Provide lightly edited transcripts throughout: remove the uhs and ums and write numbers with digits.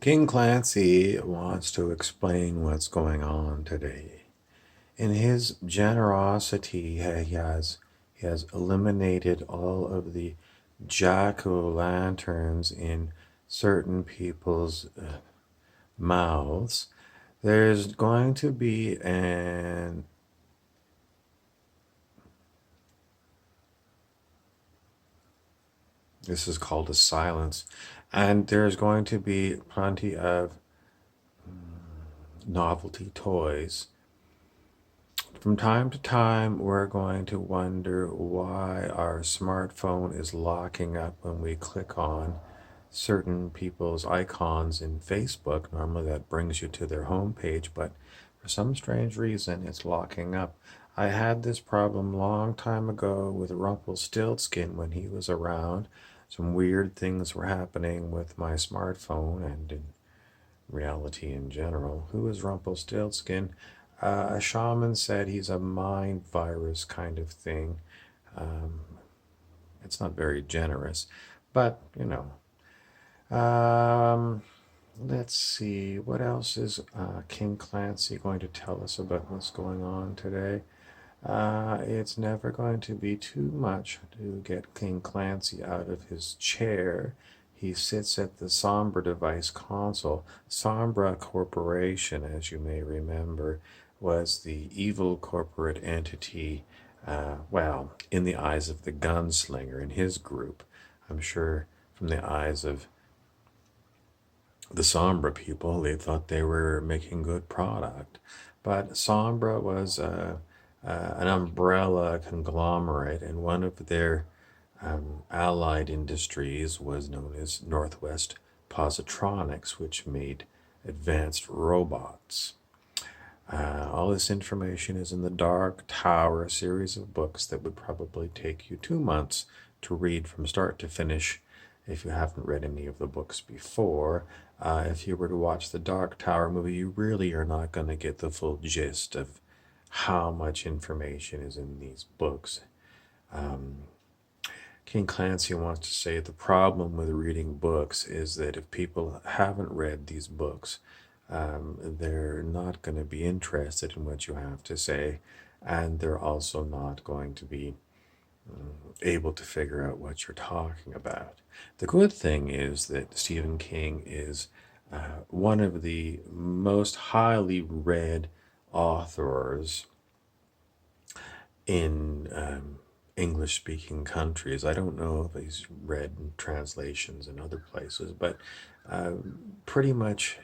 King Clancy wants to explain what's going on today. In his generosity, he has eliminated all of the jack-o'-lanterns in certain people's mouths. There's going to be an this is called a silence, and there's going to be plenty of novelty toys. From time to time, we're going to wonder why our smartphone is locking up when we click on certain people's icons in Facebook. Normally, that brings you to their homepage, but for some strange reason, it's locking up. I had this problem long time ago with Rumpelstiltskin when he was around. Some weird things were happening with my smartphone and in reality in general. Who is Rumpelstiltskin? A shaman said he's a mind virus kind of thing. Um, it's not very generous, but let's see. What else is King Clancy going to tell us about what's going on today? It's never going to be too much to get King Clancy out of his chair. He sits at the Sombra device console. Sombra Corporation, as you may remember, was the evil corporate entity, in the eyes of the gunslinger in his group. I'm sure from the eyes of the Sombra people, they thought they were making good product. But Sombra was an umbrella conglomerate, and one of their allied industries was known as Northwest Positronics, which made advanced robots. All this information is in the Dark Tower, a series of books that would probably take you 2 months to read from start to finish if you haven't read any of the books before. If you were to watch the Dark Tower movie, you really are not going to get the full gist of how much information is in these books. King Clancy wants to say the problem with reading books is that if people haven't read these books, they're not going to be interested in what you have to say, and they're also not going to be able to figure out what you're talking about. The good thing is that Stephen King is one of the most highly read authors in English speaking countries. I don't know if he's read translations in other places, but pretty much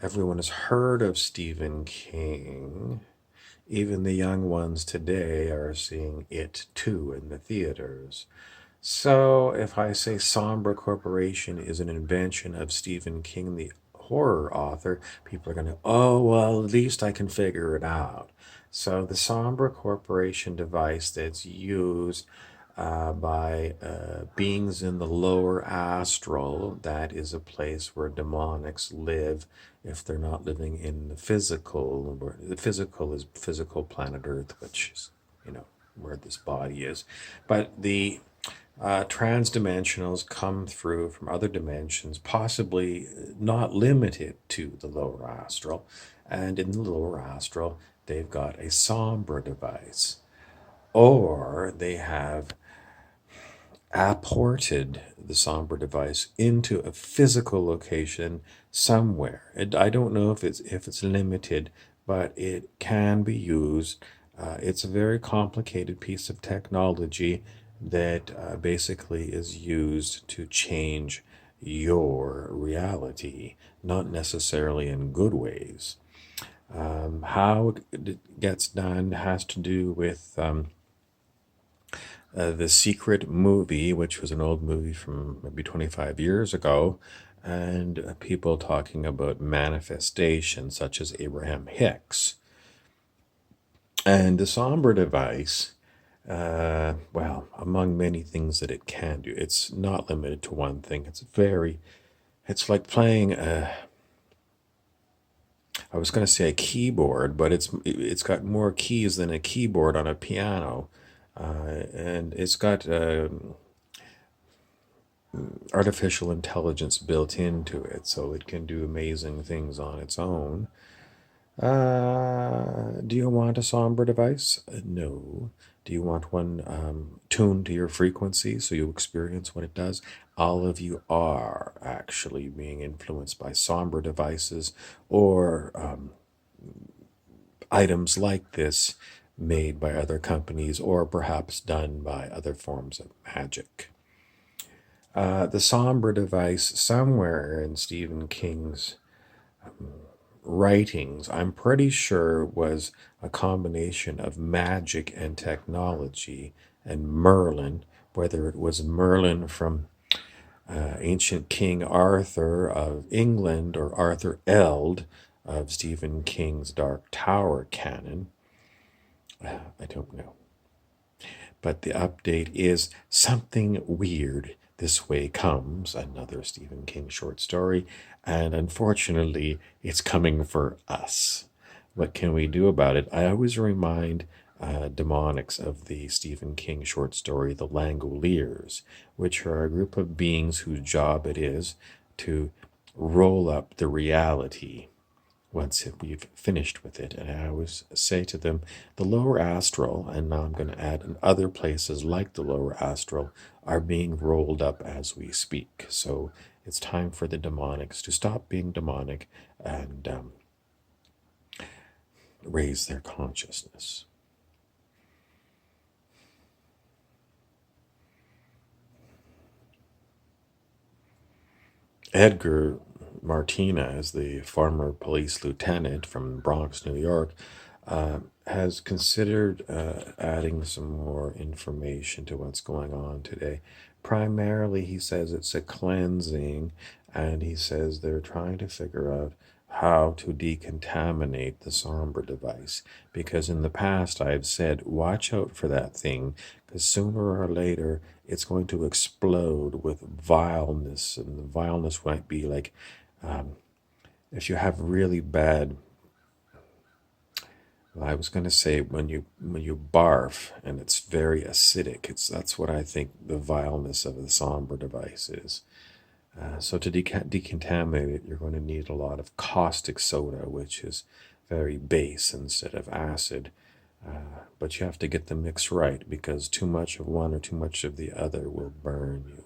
everyone has heard of Stephen King. Even the young ones today are seeing it too in the theaters. So if I say Sombra Corporation is an invention of Stephen King, the horror author, people are going to, oh, well, at least I can figure it out. So the Sombra Corporation device that's used by beings in the lower astral, that is a place where demonics live if they're not living in the physical. Where the physical is physical planet Earth, which is, where this body is. But the transdimensionals come through from other dimensions, possibly not limited to the lower astral. And in the lower astral, they've got a Sombra device, or they have apported the Sombra device into a physical location somewhere. I don't know if it's limited, but it can be used. It's a very complicated piece of technology that basically is used to change your reality, not necessarily in good ways. How it gets done has to do with The Secret Movie, which was an old movie from maybe 25 years ago, and people talking about manifestation, such as Abraham Hicks. And the Sombra device, among many things that it can do, it's not limited to one thing. It's like playing I was going to say a keyboard, but it's got more keys than a keyboard on a piano. And it's got artificial intelligence built into it, so it can do amazing things on its own. Do you want a somber device? No. Do you want one tuned to your frequency so you experience what it does? All of you are actually being influenced by somber devices or items like this made by other companies or perhaps done by other forms of magic. The somber device, somewhere in Stephen King's writings, I'm pretty sure was a combination of magic and technology and Merlin, whether it was Merlin from ancient King Arthur of England or Arthur Eld of Stephen King's Dark Tower canon. I don't know. But the update is Something Weird This Way Comes, another Stephen King short story, and unfortunately, it's coming for us. What can we do about it? I always remind demonics of the Stephen King short story, The Langoliers, which are a group of beings whose job it is to roll up the reality once we've finished with it. And I always say to them, the lower astral, and now I'm going to add in other places like the lower astral, are being rolled up as we speak. So it's time for the demonics to stop being demonic and raise their consciousness. Edgar Martinez, the former police lieutenant from Bronx, New York, has considered adding some more information to what's going on today. Primarily, he says it's a cleansing, and he says they're trying to figure out how to decontaminate the somber device. Because in the past, I've said, watch out for that thing, because sooner or later, it's going to explode with vileness, and the vileness might be like if you have really bad, I was going to say when you barf and it's very acidic, that's what I think the vileness of the somber device is. So to decontaminate it, you're going to need a lot of caustic soda, which is very base instead of acid. But you have to get the mix right because too much of one or too much of the other will burn you.